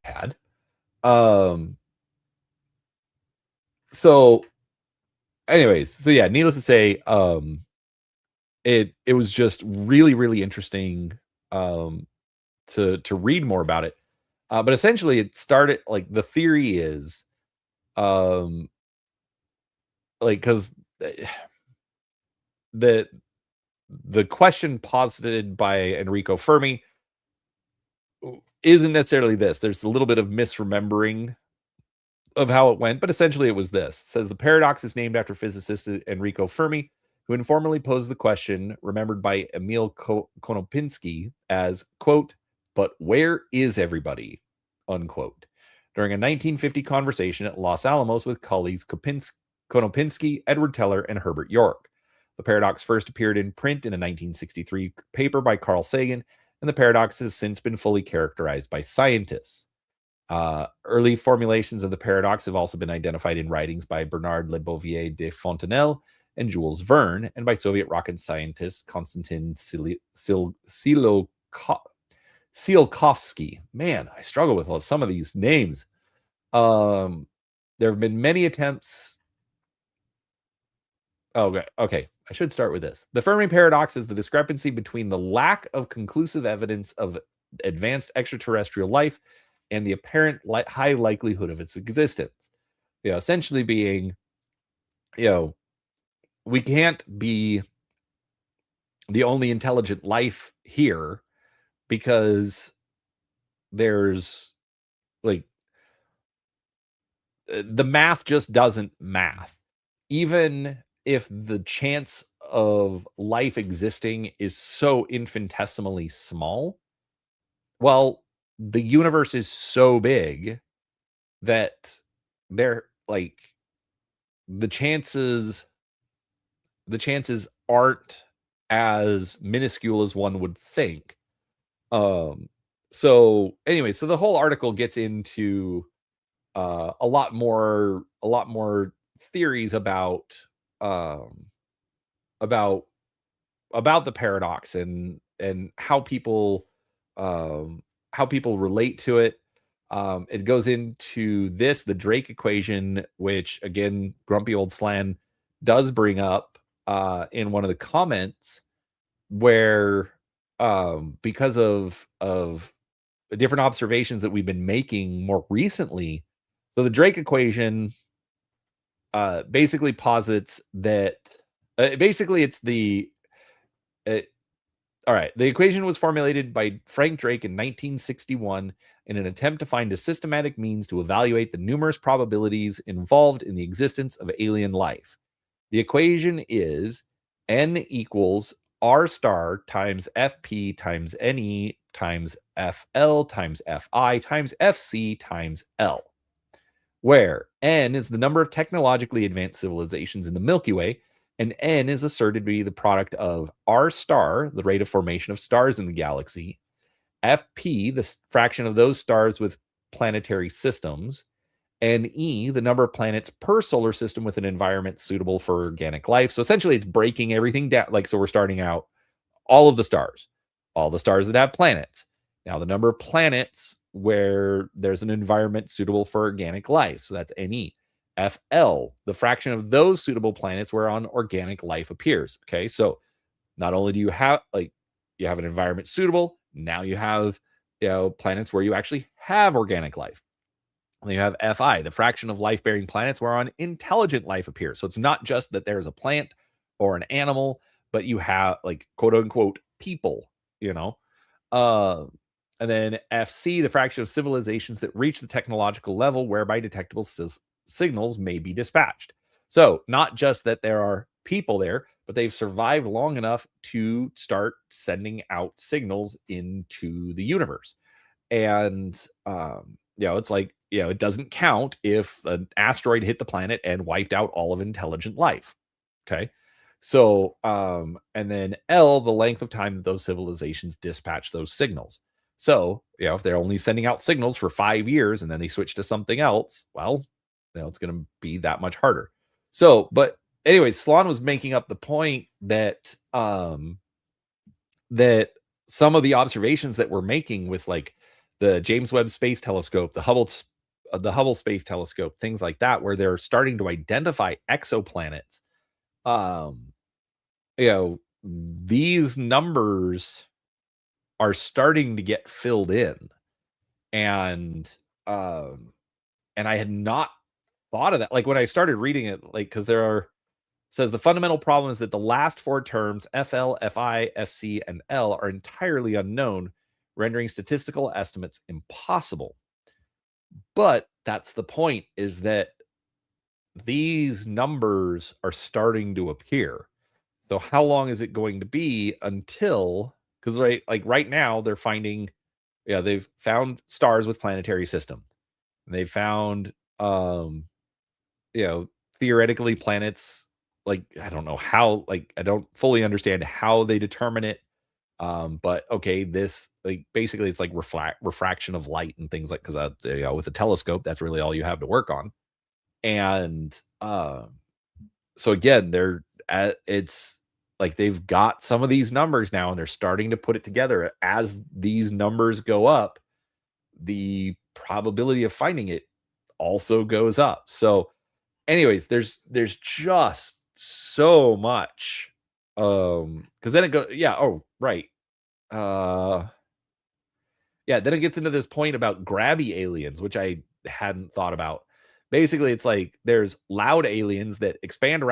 had. Um, so anyways, so yeah, needless to say, it was just really, really interesting um, to read more about it. But essentially, it started like the theory is um, like because the the question posited by Enrico Fermi isn't necessarily this. There's a little bit of misremembering of how it went, but essentially it was this. It says the paradox is named after physicist Enrico Fermi, who informally posed the question, remembered by Emil Konopinski as, quote, "But where is everybody?" Unquote. During a 1950 conversation at Los Alamos with colleagues Konopinski, Edward Teller, and Herbert York. The paradox first appeared in print in a 1963 paper by Carl Sagan, and the paradox has since been fully characterized by scientists. Early formulations of the paradox have also been identified in writings by Bernard Le Bovier de Fontenelle and Jules Verne, and by Soviet rocket scientist Konstantin Tsiolkovsky. Man, I struggle with some of these names. There have been many attempts. Okay. I should start with this. The Fermi paradox is the discrepancy between the lack of conclusive evidence of advanced extraterrestrial life and the apparent high likelihood of its existence. Essentially being, we can't be the only intelligent life here because there's like the math just doesn't math. Even if the chance of life existing is so infinitesimally small, well, the universe is so big that they're like the chances aren't as minuscule as one would think. So anyway, so the whole article gets into a lot more theories about about the paradox and how people relate to it. It goes into the Drake equation, which again, Grumpy Old Slan does bring up in one of the comments, where because of different observations that we've been making more recently. So the Drake equation basically posits that basically it's all right. The equation was formulated by Frank Drake in 1961 in an attempt to find a systematic means to evaluate the numerous probabilities involved in the existence of alien life. The equation is n equals r star times fp times ne times fl times fi times fc times l, where n is the number of technologically advanced civilizations in the Milky Way, and n is asserted to be the product of r star, the rate of formation of stars in the galaxy, fp, the fraction of those stars with planetary systems, and E, the number of planets per solar system with an environment suitable for organic life. So essentially, it's breaking everything down. So we're starting out all of the stars that have planets. Now, the number of planets where there's an environment suitable for organic life. So that's Ne. FL, the fraction of those suitable planets whereon organic life appears. Okay, so not only do you have you have an environment suitable, now you have planets where you actually have organic life. And you have Fi, the fraction of life-bearing planets whereon intelligent life appears. So it's not just that there's a plant or an animal, but you have quote unquote people, and then FC, the fraction of civilizations that reach the technological level whereby detectable signals may be dispatched. So not just that there are people there, but they've survived long enough to start sending out signals into the universe. And it's it doesn't count if an asteroid hit the planet and wiped out all of intelligent life. Okay. So and then L, the length of time that those civilizations dispatch those signals. So if they're only sending out signals for 5 years and then they switch to something else, well, it's going to be that much harder. So, but anyways, Sloan was making up the point that that some of the observations that we're making with the James Webb Space Telescope, the Hubble Space Telescope, things like that, where they're starting to identify exoplanets. These numbers are starting to get filled in. And um and I had not thought of that. Like when I started reading it, like because there are says the fundamental problem is that the last four terms FL, FI, FC, and L are entirely unknown, rendering statistical estimates impossible. But that's the point, is that these numbers are starting to appear. So how long is it going to be until, because right now they're finding, yeah, they've found stars with planetary systems. And they found you know, theoretically planets, like I don't know how, like I don't fully understand how they determine it. But okay, this like basically it's like refraction of light and things like, because with a telescope, that's really all you have to work on. And so again, it's like they've got some of these numbers now, and they're starting to put it together. As these numbers go up, the probability of finding it also goes up. So anyways, there's just so much. Because then it goes, yeah, oh, right. Uh yeah, then it gets into this point about grabby aliens, which I hadn't thought about. Basically, it's like there's loud aliens that expand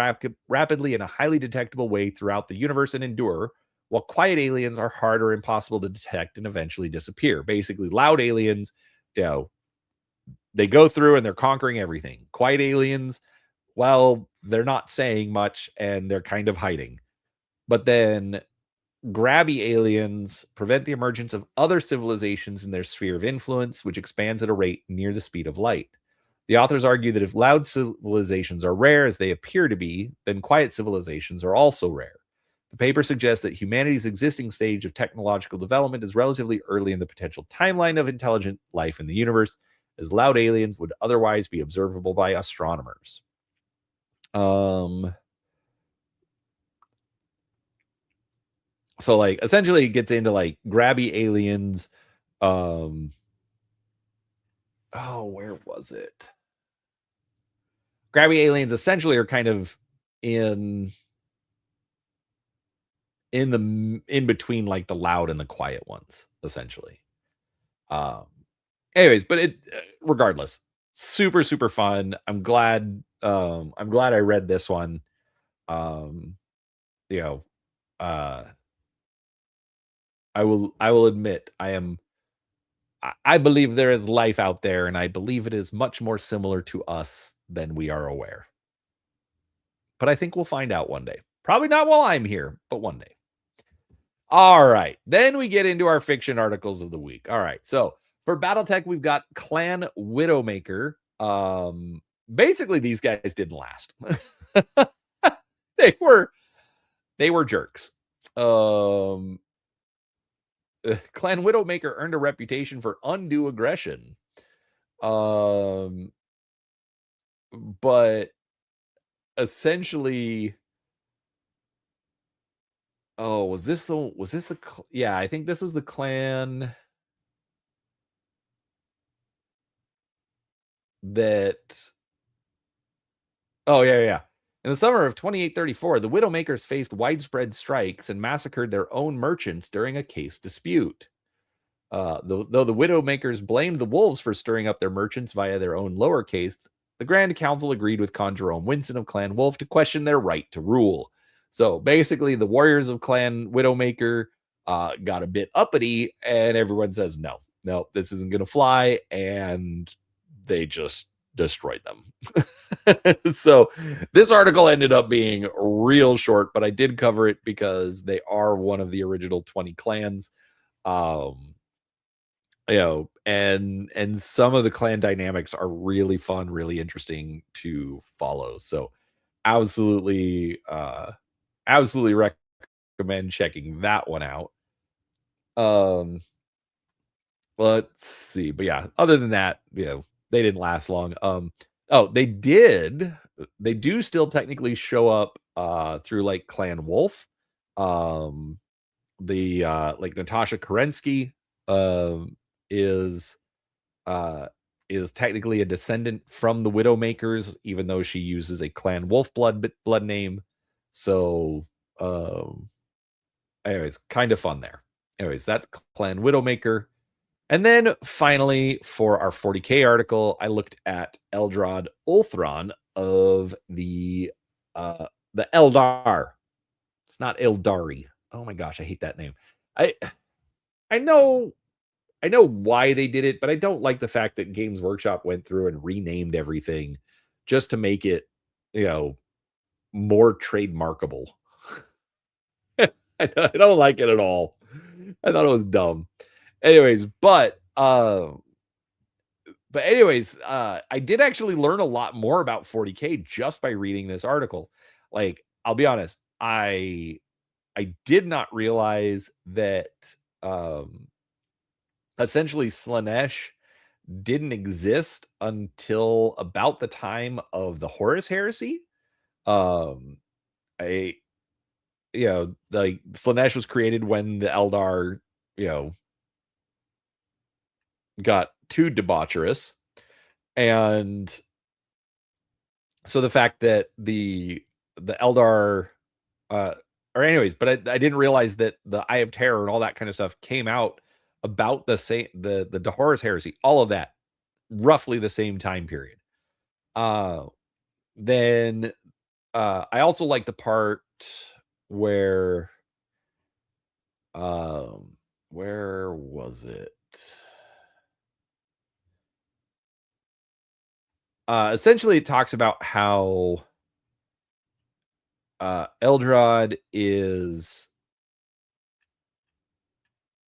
rapidly in a highly detectable way throughout the universe and endure, while quiet aliens are hard or impossible to detect and eventually disappear. Basically, loud aliens, you know, they go through and they're conquering everything. Quiet aliens, well, they're not saying much and they're kind of hiding. But then grabby aliens prevent the emergence of other civilizations in their sphere of influence, which expands at a rate near the speed of light. The authors argue that if loud civilizations are rare, as they appear to be, then quiet civilizations are also rare. The paper suggests that humanity's existing stage of technological development is relatively early in the potential timeline of intelligent life in the universe, as loud aliens would otherwise be observable by astronomers. So like essentially it gets into like grabby aliens. Um oh, where was it? Grabby aliens essentially are kind of in in between like the loud and the quiet ones, essentially. Um anyways, but it regardless, super super fun. I'm glad I read this one. Um you know, uh I will admit I believe there is life out there, and I believe it is much more similar to us than we are aware. But I think we'll find out one day. Probably not while I'm here, but one day. All right. Then we get into our fiction articles of the week. All right. So for Battletech, we've got Clan Widowmaker. Basically, these guys didn't last. they were they were jerks. Clan Widowmaker earned a reputation for undue aggression. But essentially, oh, yeah, I think this was the clan that, oh yeah, yeah. In the summer of 2834, the Widowmakers faced widespread strikes and massacred their own merchants during a case dispute. Though the Widowmakers blamed the wolves for stirring up their merchants via their own lower case, the Grand Council agreed with Con Jerome Winston of Clan Wolf to question their right to rule. So basically, the warriors of Clan Widowmaker got a bit uppity, and everyone says, no, this isn't going to fly. And they just destroyed them. So this article ended up being real short, but I did cover it because they are one of the original 20 clans. And some of the clan dynamics are really fun, really interesting to follow. So absolutely absolutely recommend checking that one out. Let's see. But yeah, other than that, they didn't last long. They do still technically show up through like Clan Wolf. The like Natasha Kerensky is uh is technically a descendant from the Widowmakers, even though she uses a Clan Wolf blood name. So anyways, kind of fun there. anyways, that's Clan Widowmaker. And then finally, for our 40K article, I looked at Eldrod Ulthron of the Eldar. It's not Eldari. Oh my gosh, I hate that name. I I know why they did it, but I don't like the fact that Games Workshop went through and renamed everything just to make it, more trademarkable. I don't like it at all. I thought it was dumb. Anyways, I did actually learn a lot more about 40K just by reading this article. Like, I'll be honest, I did not realize that essentially Slanesh didn't exist until about the time of the Horus Heresy. I like Slanesh was created when the Eldar, got too debaucherous. And so the fact that the Eldar or anyways, but I didn't realize that the Eye of Terror and all that kind of stuff came out about the same the Horus Heresy, all of that roughly the same time period. Then I also like the part where where was it? Essentially it talks about how Eldrod is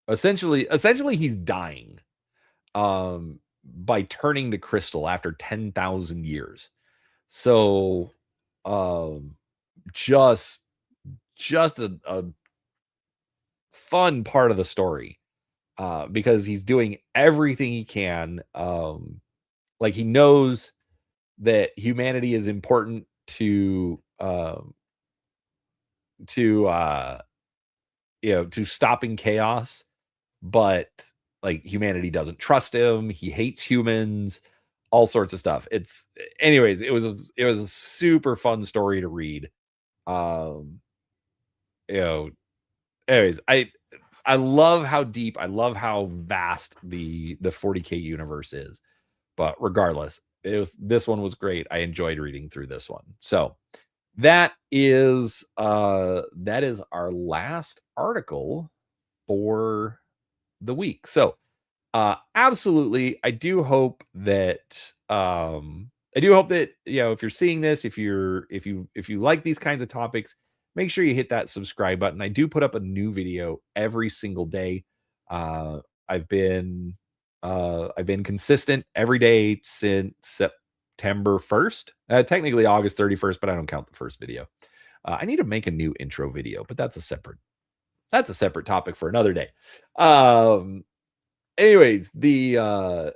essentially he's dying by turning to crystal after 10,000 years. So just a fun part of the story because he's doing everything he can. Like he knows that humanity is important to stopping chaos, but like humanity doesn't trust him. He hates humans, all sorts of stuff. Anyways, it was a super fun story to read. Anyways, I love how deep, I love how vast the 40K universe is. But regardless, this one was great. I enjoyed reading through this one. So that is our last article for the week. So absolutely, I do hope that if you're seeing this, if you like these kinds of topics, make sure you hit that subscribe button. I do put up a new video every single day. I've been consistent every day since September 1st. Technically August 31st, but I don't count the first video. I need to make a new intro video, but that's a separate topic for another day. Anyways, but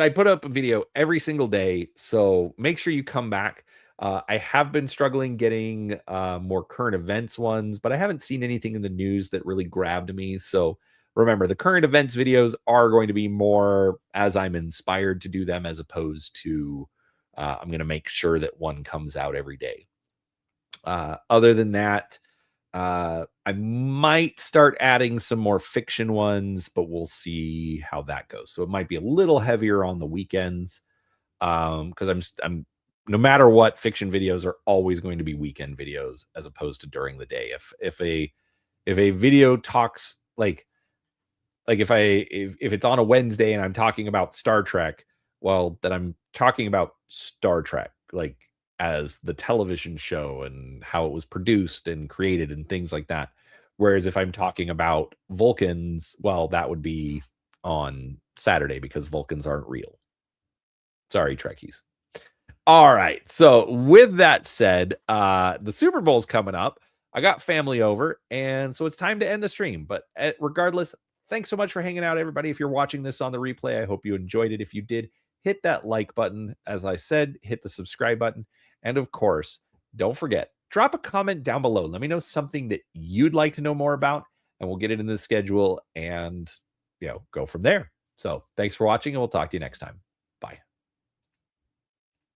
I put up a video every single day, so make sure you come back. I have been struggling getting more current events ones, but I haven't seen anything in the news that really grabbed me. So remember, the current events videos are going to be more as I'm inspired to do them, as opposed to I'm going to make sure that one comes out every day. Other than that, I might start adding some more fiction ones, but we'll see how that goes. So it might be a little heavier on the weekends, because I'm no matter what, fiction videos are always going to be weekend videos as opposed to during the day. If a video talks like if it's on a Wednesday and I'm talking about Star Trek, well, then I'm talking about Star Trek, like as the television show and how it was produced and created and things like that. Whereas if I'm talking about Vulcans, well, that would be on Saturday because Vulcans aren't real. Sorry, Trekkies. All right. So with that said, the Super Bowl's coming up. I got family over, and so it's time to end the stream. But regardless, thanks so much for hanging out, everybody. If you're watching this on the replay, I hope you enjoyed it. If you did, hit that like button. As I said, hit the subscribe button. And of course, don't forget, drop a comment down below. Let me know something that you'd like to know more about, and we'll get it in the schedule and go from there. So thanks for watching, and we'll talk to you next time.